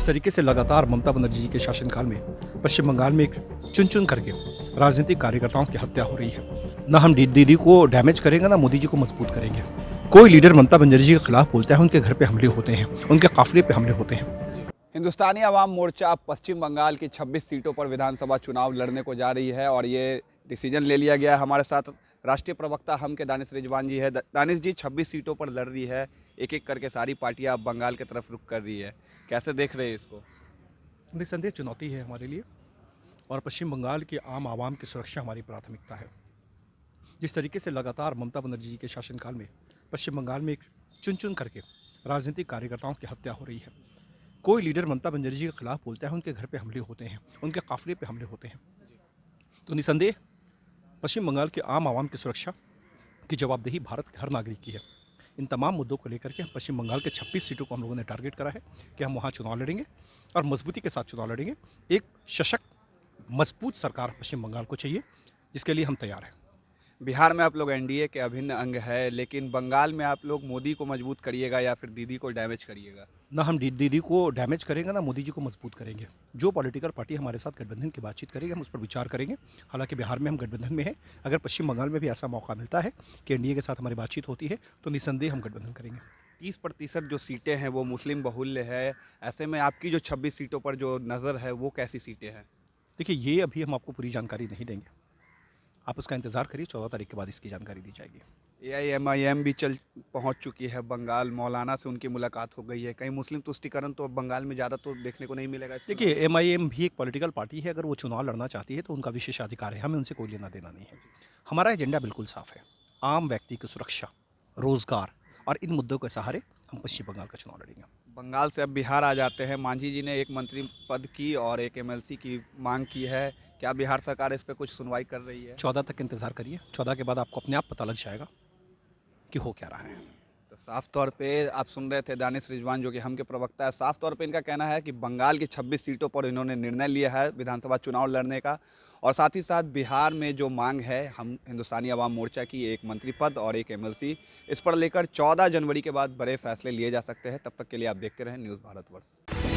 तरीके से लगातार ममता बनर्जी जी के शासनकाल में पश्चिम बंगाल में चुन चुन करके राजनीतिक कार्यकर्ताओं की हत्या हो रही है। ना हम दीदी को डैमेज करेंगे, ना मोदी जी को मजबूत करेंगे। कोई लीडर ममता बनर्जी जी के खिलाफ बोलता है, उनके घर पे हमले होते हैं, उनके काफिले पे हमले होते हैं। हिंदुस्तानी अवाम मोर्चा पश्चिम बंगाल की 26 सीटों पर विधानसभा चुनाव लड़ने को जा रही है और ये डिसीजन ले लिया गया है। हमारे साथ राष्ट्रीय प्रवक्ता हम के दानिश रिजवान जी है। दानिश जी, 26 सीटों पर लड़ रही है, एक एक करके सारी पार्टियां अब बंगाल की तरफ रुख कर रही है, कैसे देख रहे हैं इसको? निस्संदेह चुनौती है हमारे लिए और पश्चिम बंगाल के आम आवाम की सुरक्षा हमारी प्राथमिकता है। जिस तरीके से लगातार ममता बनर्जी जी के शासनकाल में पश्चिम बंगाल में चुन चुन करके राजनीतिक कार्यकर्ताओं की हत्या हो रही है। कोई लीडर ममता बनर्जी जी के खिलाफ बोलता है, उनके घर पे हमले होते हैं, उनके काफिले पे हमले होते हैं। तो निस्संदेह पश्चिम बंगाल के आम आवाम की सुरक्षा की जवाबदेही भारत के हर नागरिक की है। इन तमाम मुद्दों को लेकर के हम पश्चिम बंगाल के 26 सीटों को हम लोगों ने टारगेट करा है कि हम वहाँ चुनाव लड़ेंगे और मजबूती के साथ चुनाव लड़ेंगे। एक सशक्त मजबूत सरकार पश्चिम बंगाल को चाहिए, जिसके लिए हम तैयार हैं। बिहार में आप लोग एनडीए के अभिन्न अंग है, लेकिन बंगाल में आप लोग मोदी को मजबूत करिएगा या फिर दीदी को डैमेज करिएगा? ना हम दीदी को डैमेज करेंगे, ना मोदी जी को मजबूत करेंगे। जो पॉलिटिकल पार्टी हमारे साथ गठबंधन की बातचीत करेगी, हम उस पर विचार करेंगे। हालांकि बिहार में हम गठबंधन में हैं, अगर पश्चिम बंगाल में भी ऐसा मौका मिलता है कि एनडीए के साथ हमारी बातचीत होती है, तो निस्संदेह हम गठबंधन करेंगे। 30% जो सीटें हैं वो मुस्लिम बहुल्य है। ऐसे में आपकी जो 26 सीटों पर जो नज़र है वो कैसी सीटें हैं? देखिए, ये अभी हम आपको पूरी जानकारी नहीं देंगे, आप उसका इंतज़ार करिए। 14 तारीख के बाद इसकी जानकारी दी जाएगी। एआईएमआईएम भी चल पहुंच चुकी है बंगाल, मौलाना से उनकी मुलाकात हो गई है। कहीं मुस्लिम तुष्टिकरण तो अब बंगाल में ज़्यादा तो देखने को नहीं मिलेगा। देखिए, एमआईएम भी एक पॉलिटिकल पार्टी है। अगर वो चुनाव लड़ना चाहती है तो उनका विशेष अधिकार है, हमें उनसे कोई लेना देना नहीं है। हमारा एजेंडा बिल्कुल साफ है, आम व्यक्ति की सुरक्षा, रोजगार और इन मुद्दों के सहारे हम पश्चिम बंगाल का चुनाव लड़ेंगे। बंगाल से अब बिहार आ जाते हैं। मांझी जी ने एक मंत्री पद की और एक एमएलसी की मांग की है। क्या बिहार सरकार इस पर कुछ सुनवाई कर रही है? 14 तक इंतजार करिए, 14 के बाद आपको अपने आप पता लग जाएगा कि हो क्या रहा है। तो साफ तौर पे आप सुन रहे थे दानिश रिजवान, जो कि हम के प्रवक्ता है। साफ तौर पे इनका कहना है कि बंगाल की 26 सीटों पर इन्होंने निर्णय लिया है विधानसभा चुनाव लड़ने का, और साथ ही साथ बिहार में जो मांग है हम हिंदुस्तानी अवाम मोर्चा की, एक मंत्री पद और एक एमएलसी, इस पर लेकर 14 जनवरी के बाद बड़े फैसले लिए जा सकते हैं। तब तक के लिए आप देखते रहें न्यूज़ भारतवर्ष।